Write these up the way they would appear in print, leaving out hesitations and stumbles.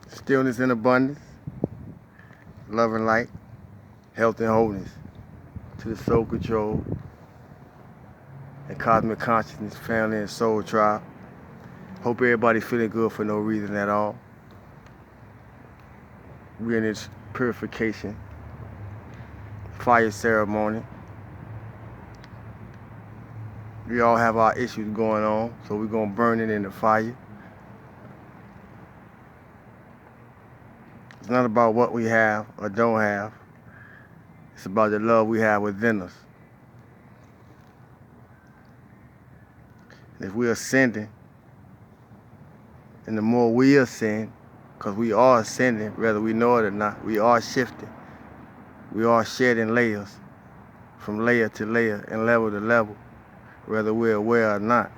stillness and abundance, love and light, health and wholeness, to the soul control and cosmic consciousness, family and soul tribe. Hope everybody feeling good for no reason at all. We're in this purification, fire ceremony. We all have our issues going on, so we're gonna burn it in the fire. It's not about what we have or don't have. It's about the love we have within us. And if we're ascending, and the more we ascend, because we are ascending, whether we know it or not, we are shifting. We are shedding layers, from layer to layer and level to level, whether we're aware or not.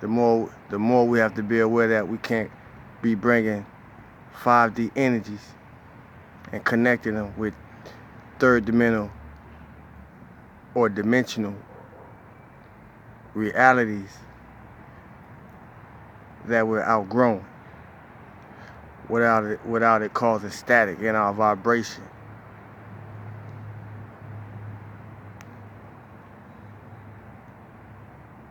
The more we have to be aware that we can't be bringing 5D energies and connecting them with third dimensional or dimensional realities that we're outgrowing without it causing static in our vibration.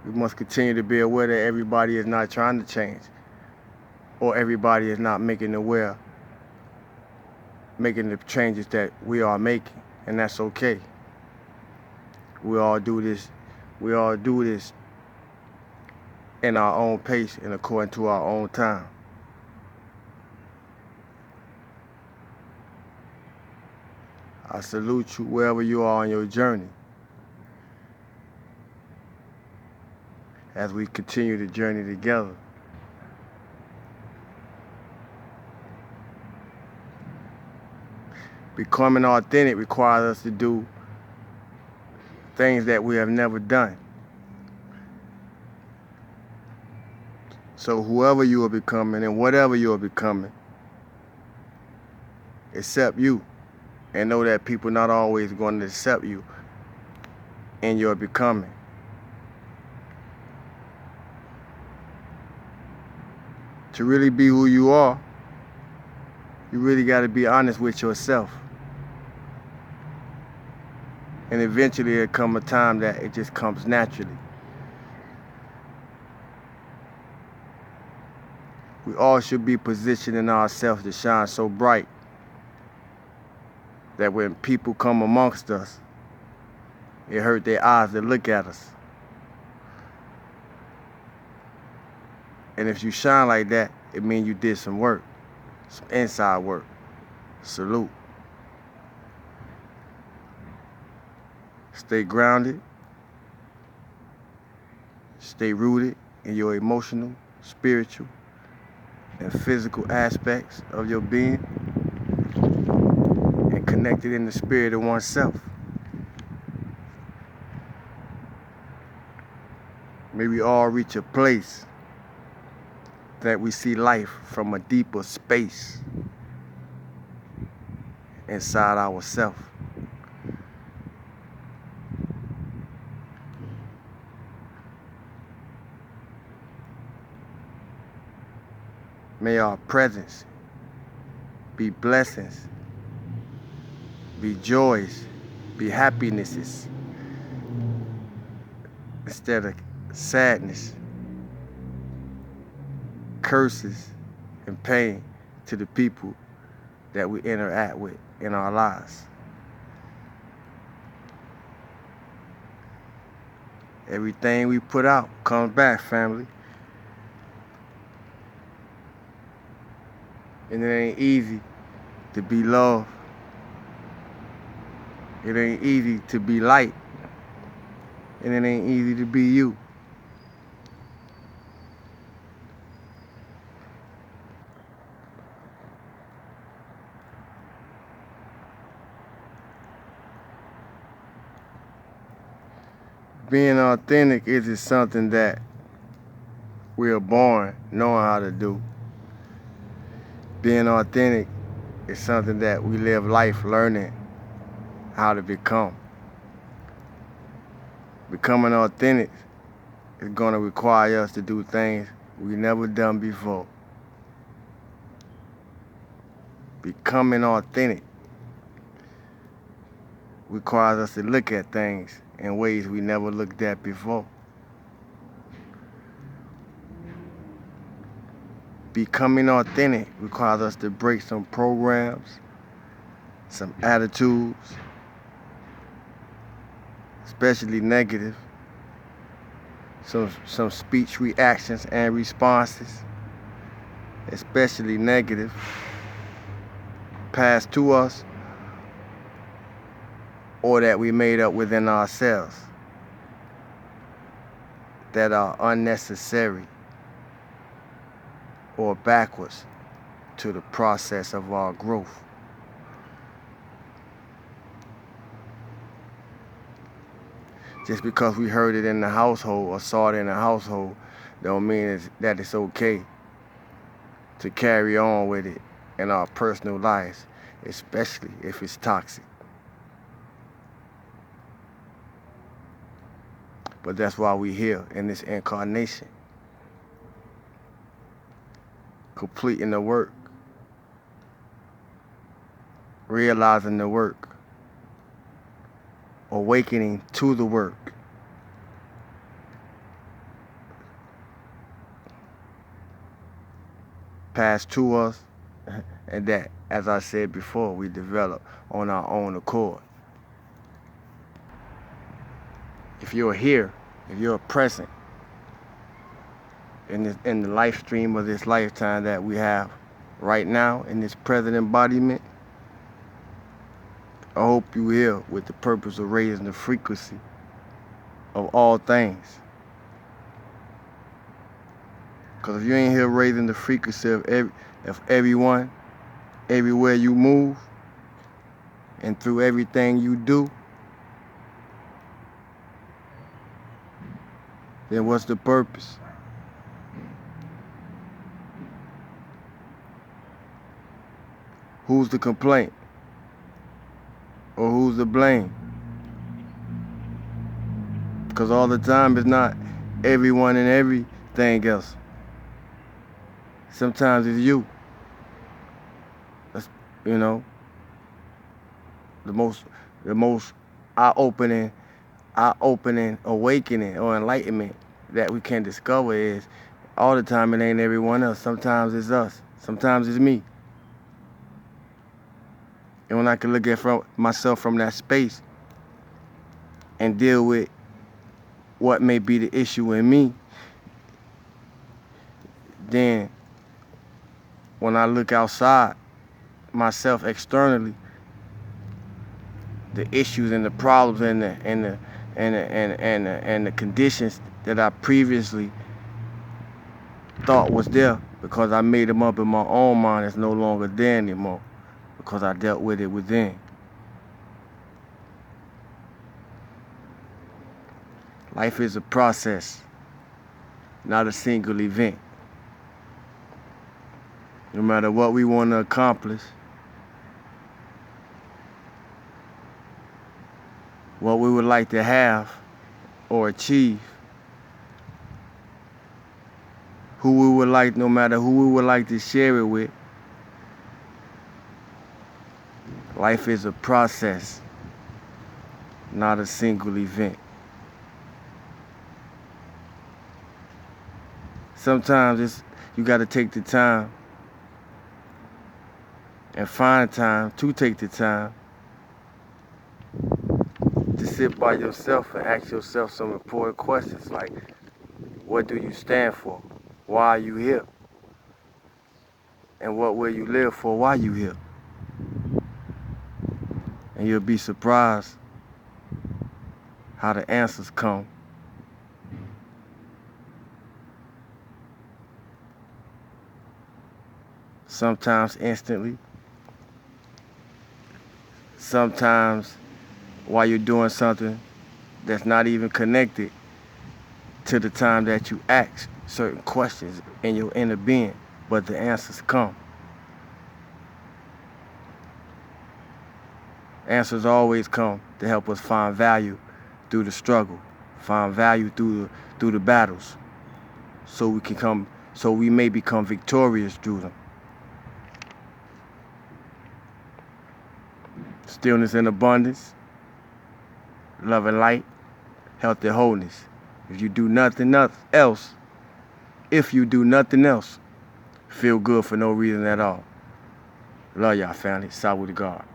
We must continue to be aware that everybody is not trying to change, or everybody is not making the changes that we are making, and that's okay. We all do this in our own pace and according to our own time. I salute you wherever you are on your journey, as we continue the journey together. Becoming authentic requires us to do things that we have never done. So whoever you are becoming and whatever you are becoming, accept you, and know that people not always going to accept you in your becoming. To really be who you are, you really got to be honest with yourself. And eventually it'll come a time that it just comes naturally. We all should be positioning ourselves to shine so bright that when people come amongst us, it hurt their eyes to look at us. And if you shine like that, it means you did some work, some inside work. Salute. Stay grounded. Stay rooted in your emotional, spiritual, and physical aspects of your being, and connected in the spirit of oneself. May we all reach a place that we see life from a deeper space inside ourselves. May our presence be blessings, be joys, be happinesses, instead of sadness, curses, and pain to the people that we interact with in our lives. Everything we put out comes back, family. And it ain't easy to be loved. It ain't easy to be light. And it ain't easy to be you. Being authentic isn't something that we are born knowing how to do. Being authentic is something that we live life learning how to become. Becoming authentic is going to require us to do things we never done before. Becoming authentic requires us to look at things in ways we never looked at before. Becoming authentic requires us to break some programs, some attitudes, especially negative, some speech reactions and responses, especially negative, passed to us or that we made up within ourselves that are unnecessary or backwards to the process of our growth. Just because we heard it in the household or saw it in the household don't mean that it's okay to carry on with it in our personal lives, especially if it's toxic. But that's why we're here in this incarnation, completing the work, realizing the work, awakening to the work. Passed to us, and that, as I said before, we develop on our own accord. If you're here, if you're present in the life stream of this lifetime that we have right now in this present embodiment, I hope you're here with the purpose of raising the frequency of all things. Because if you ain't here raising the frequency of everyone, everywhere you move, and through everything you do, then what's the purpose? Who's the complaint? Or who's the blame? Because all the time it's not everyone and everything else. Sometimes it's you. That's, you know, the most eye-opening awakening or enlightenment that we can discover is all the time it ain't everyone else. Sometimes it's us. Sometimes it's me. And when I can look at myself from that space and deal with what may be the issue in me, then when I look outside myself externally, the issues and the problems and the conditions that I previously thought was there because I made them up in my own mind is no longer there anymore because I dealt with it within. Life is a process, not a single event. No matter what we want to accomplish, what we would like to have or achieve, who we would like, no matter who we would like to share it with, life is a process, not a single event. Sometimes you got to take the time and find time to take the time to sit by yourself and ask yourself some important questions like, what do you stand for? Why are you here? And what will you live for while you here? And you'll be surprised how the answers come. Sometimes instantly, sometimes while you're doing something that's not even connected to the time that you ask certain questions in your inner being, but the answers come. Answers always come to help us find value through the struggle, find value through the battles, so we may become victorious through them. stillness and abundance, love and light, health and wholeness. If you do nothing else, feel good for no reason at all. Love y'all, family. Salute to God.